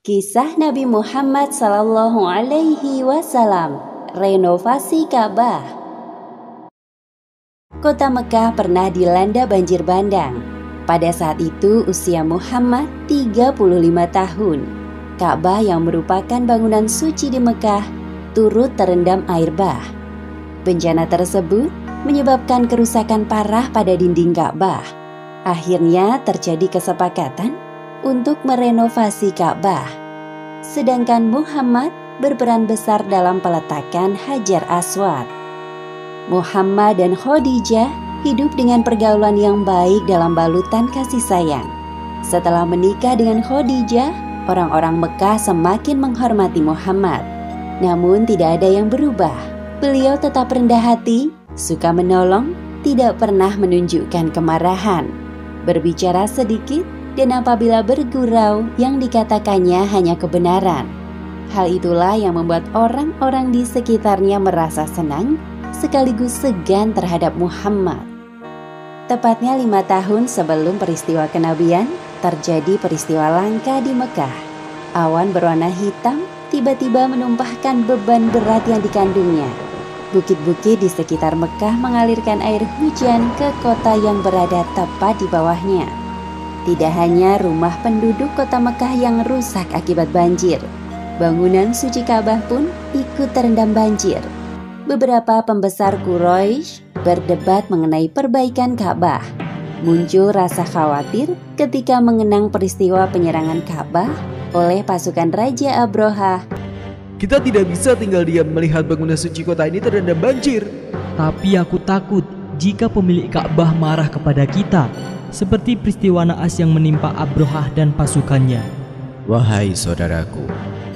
Kisah Nabi Muhammad Sallallahu Alaihi Wasallam, renovasi Ka'bah. Kota Mekah pernah dilanda banjir bandang. Pada saat itu usia Muhammad 35 tahun. Ka'bah yang merupakan bangunan suci di Mekah turut terendam air bah. Bencana tersebut menyebabkan kerusakan parah pada dinding Ka'bah. Akhirnya terjadi kesepakatan untuk merenovasi Ka'bah. Sedangkan Muhammad berperan besar dalam peletakan Hajar Aswad. Muhammad dan Khadijah hidup dengan pergaulan yang baik dalam balutan kasih sayang. Setelah menikah dengan Khadijah, orang-orang Mekah semakin menghormati Muhammad. Namun tidak ada yang berubah. Beliau tetap rendah hati, suka menolong, tidak pernah menunjukkan kemarahan. Berbicara sedikit, dan apabila bergurau yang dikatakannya hanya kebenaran. Hal itulah yang membuat orang-orang di sekitarnya merasa senang sekaligus segan terhadap Muhammad. Tepatnya 5 tahun sebelum peristiwa kenabian, terjadi peristiwa langka di Mekah. Awan berwarna hitam tiba-tiba menumpahkan beban berat yang dikandungnya. Bukit-bukit di sekitar Mekah mengalirkan air hujan ke kota yang berada tepat di bawahnya. Tidak hanya rumah penduduk kota Mekah yang rusak akibat banjir, bangunan suci Ka'bah pun ikut terendam banjir. Beberapa pembesar Quraisy berdebat mengenai perbaikan Ka'bah. Muncul rasa khawatir ketika mengenang peristiwa penyerangan Ka'bah oleh pasukan Raja Abraha. Kita tidak bisa tinggal diam melihat bangunan suci kota ini terendam banjir. Tapi aku takut jika pemilik Ka'bah marah kepada kita, seperti peristiwa naas yang menimpa Abrahah dan pasukannya. Wahai saudaraku,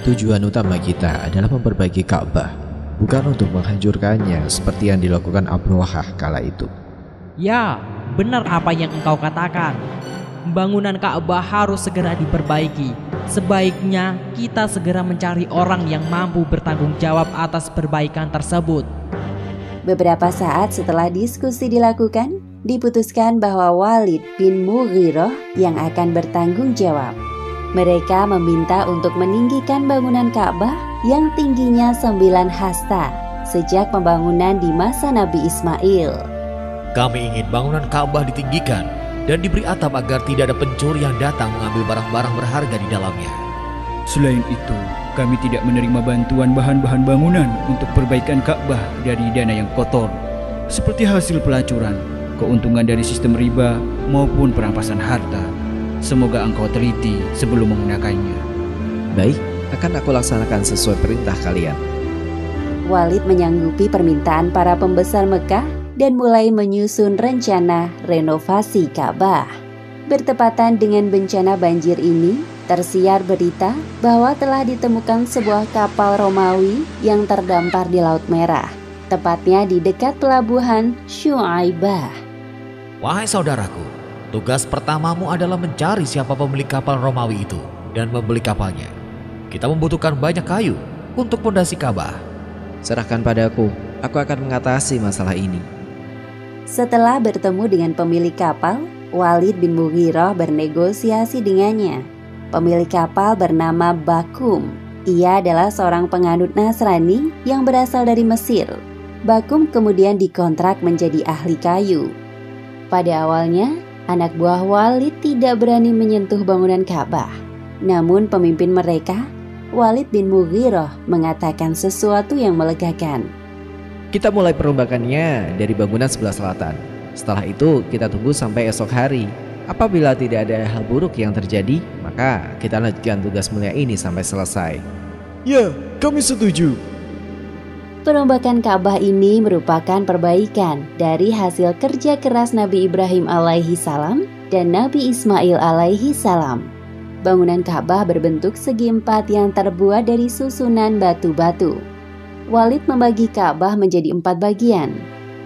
tujuan utama kita adalah memperbaiki Ka'bah, bukan untuk menghancurkannya seperti yang dilakukan Abrahah kala itu. Ya, benar apa yang engkau katakan. Bangunan Ka'bah harus segera diperbaiki. Sebaiknya kita segera mencari orang yang mampu bertanggung jawab atas perbaikan tersebut. Beberapa saat setelah diskusi dilakukan, diputuskan bahwa Walid bin Mughirah yang akan bertanggung jawab. Mereka meminta untuk meninggikan bangunan Ka'bah yang tingginya 9 hasta sejak pembangunan di masa Nabi Ismail. Kami ingin bangunan Ka'bah ditinggikan dan diberi atap agar tidak ada pencuri yang datang mengambil barang-barang berharga di dalamnya. Selain itu, kami tidak menerima bantuan bahan-bahan bangunan untuk perbaikan Ka'bah dari dana yang kotor, seperti hasil pelacuran, keuntungan dari sistem riba, maupun perampasan harta. Semoga engkau teliti sebelum menggunakannya. Baik, akan aku laksanakan sesuai perintah kalian. Walid menyanggupi permintaan para pembesar Mekah dan mulai menyusun rencana renovasi Ka'bah. Bertepatan dengan bencana banjir ini, tersiar berita bahwa telah ditemukan sebuah kapal Romawi yang terdampar di Laut Merah, tepatnya di dekat pelabuhan Syuaibah. Wahai saudaraku, tugas pertamamu adalah mencari siapa pemilik kapal Romawi itu dan membeli kapalnya. Kita membutuhkan banyak kayu untuk pondasi Ka'bah. Serahkan padaku, aku akan mengatasi masalah ini. Setelah bertemu dengan pemilik kapal, Walid bin Mughirah bernegosiasi dengannya. Pemilik kapal bernama Bakum. Ia adalah seorang penganut Nasrani yang berasal dari Mesir. Bakum kemudian dikontrak menjadi ahli kayu. Pada awalnya, anak buah Walid tidak berani menyentuh bangunan Ka'bah. Namun pemimpin mereka, Walid bin Mughirah, mengatakan sesuatu yang melegakan. Kita mulai perombakannya dari bangunan sebelah selatan. Setelah itu kita tunggu sampai esok hari. Apabila tidak ada hal buruk yang terjadi, maka kita lanjutkan tugas mulia ini sampai selesai. Ya, kami setuju. Perombakan Ka'bah ini merupakan perbaikan dari hasil kerja keras Nabi Ibrahim alaihi salam dan Nabi Ismail alaihi salam. Bangunan Ka'bah berbentuk segi empat yang terbuat dari susunan batu-batu. Walid membagi Ka'bah menjadi 4 bagian.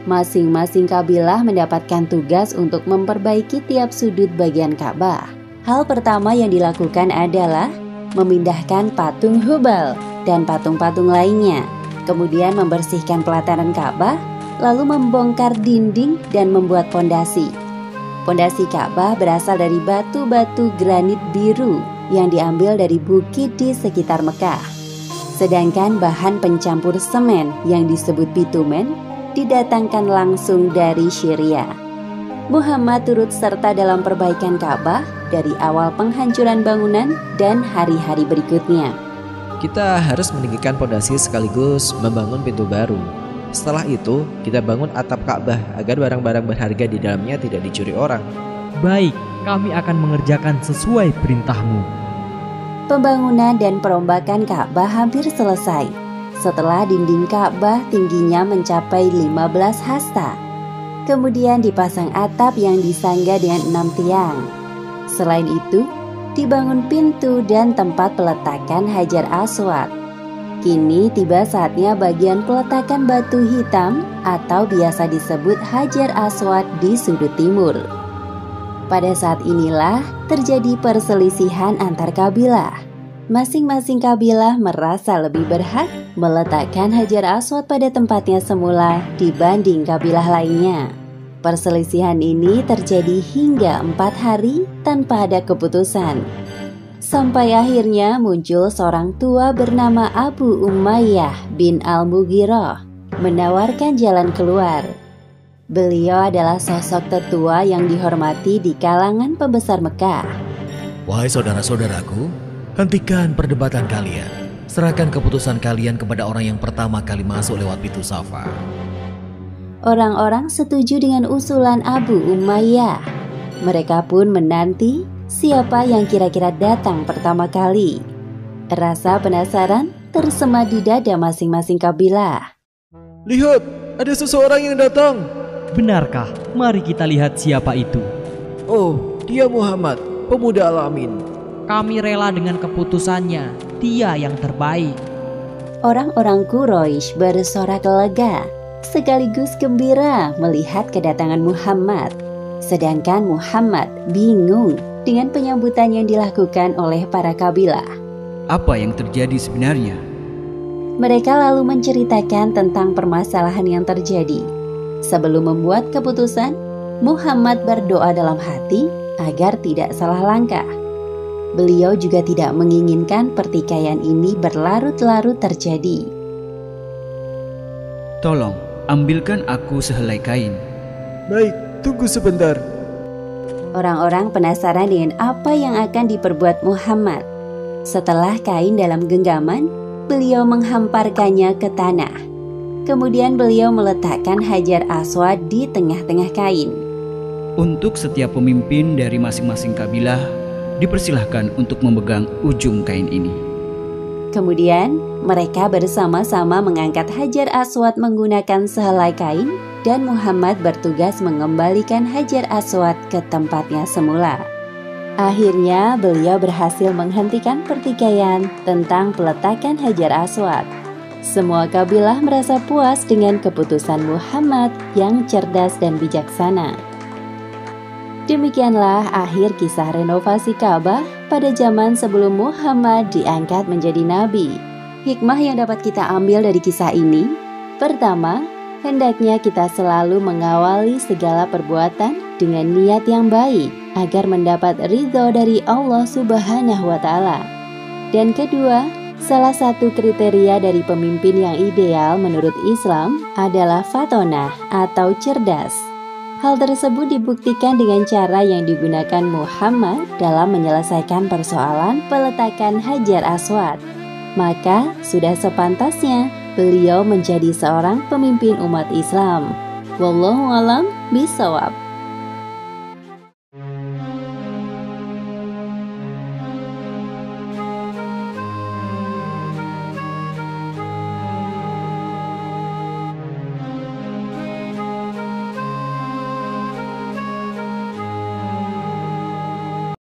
Masing-masing kabilah mendapatkan tugas untuk memperbaiki tiap sudut bagian Ka'bah. Hal pertama yang dilakukan adalah memindahkan patung Hubal dan patung-patung lainnya. Kemudian membersihkan pelataran Ka'bah, lalu membongkar dinding dan membuat pondasi. Pondasi Ka'bah berasal dari batu-batu granit biru yang diambil dari bukit di sekitar Mekah. Sedangkan bahan pencampur semen yang disebut bitumen didatangkan langsung dari Syria. Muhammad turut serta dalam perbaikan Ka'bah dari awal penghancuran bangunan dan hari-hari berikutnya. Kita harus meninggikan pondasi sekaligus membangun pintu baru. Setelah itu, kita bangun atap Ka'bah agar barang-barang berharga di dalamnya tidak dicuri orang. Baik, kami akan mengerjakan sesuai perintahmu. Pembangunan dan perombakan Ka'bah hampir selesai. Setelah dinding Ka'bah tingginya mencapai 15 hasta. Kemudian dipasang atap yang disangga dengan 6 tiang. Selain itu, dibangun pintu dan tempat peletakan Hajar Aswad. Kini tiba saatnya bagian peletakan batu hitam atau biasa disebut Hajar Aswad di sudut timur. Pada saat inilah terjadi perselisihan antar kabilah. Masing-masing kabilah merasa lebih berhak meletakkan Hajar Aswad pada tempatnya semula dibanding kabilah lainnya. Perselisihan ini terjadi hingga 4 hari tanpa ada keputusan. Sampai akhirnya muncul seorang tua bernama Abu Umayyah bin Al-Mughirah menawarkan jalan keluar. Beliau adalah sosok tetua yang dihormati di kalangan pembesar Mekah. Wahai saudara-saudaraku, hentikan perdebatan kalian. Serahkan keputusan kalian kepada orang yang pertama kali masuk lewat pintu Safa. Orang-orang setuju dengan usulan Abu Umayyah. Mereka pun menanti siapa yang kira-kira datang pertama kali. Rasa penasaran tersemat di dada masing-masing kabilah. Lihat, ada seseorang yang datang. Benarkah? Mari kita lihat siapa itu. Oh, dia Muhammad, pemuda Al-Amin. Kami rela dengan keputusannya. Dia yang terbaik. Orang-orang Quraisy bersorak lega, sekaligus gembira melihat kedatangan Muhammad. Sedangkan Muhammad bingung dengan penyambutan yang dilakukan oleh para kabilah. Apa yang terjadi sebenarnya? Mereka lalu menceritakan tentang permasalahan yang terjadi. Sebelum membuat keputusan, Muhammad berdoa dalam hati agar tidak salah langkah. Beliau juga tidak menginginkan pertikaian ini berlarut-larut terjadi. Tolong, ambilkan aku sehelai kain. Baik, tunggu sebentar. Orang-orang penasaran dengan apa yang akan diperbuat Muhammad. Setelah kain dalam genggaman, beliau menghamparkannya ke tanah. Kemudian beliau meletakkan Hajar Aswad di tengah-tengah kain. Untuk setiap pemimpin dari masing-masing kabilah, dipersilahkan untuk memegang ujung kain ini. Kemudian, mereka bersama-sama mengangkat Hajar Aswad menggunakan sehelai kain dan Muhammad bertugas mengembalikan Hajar Aswad ke tempatnya semula. Akhirnya, beliau berhasil menghentikan pertikaian tentang peletakan Hajar Aswad. Semua kabilah merasa puas dengan keputusan Muhammad yang cerdas dan bijaksana. Demikianlah akhir kisah renovasi Ka'bah pada zaman sebelum Muhammad diangkat menjadi nabi. Hikmah yang dapat kita ambil dari kisah ini, pertama, hendaknya kita selalu mengawali segala perbuatan dengan niat yang baik agar mendapat ridho dari Allah Subhanahu wa Ta'ala. Dan kedua, salah satu kriteria dari pemimpin yang ideal menurut Islam adalah fatonah atau cerdas. Hal tersebut dibuktikan dengan cara yang digunakan Muhammad dalam menyelesaikan persoalan peletakan Hajar Aswad. Maka sudah sepantasnya beliau menjadi seorang pemimpin umat Islam. Wallahu a'lam bishawab.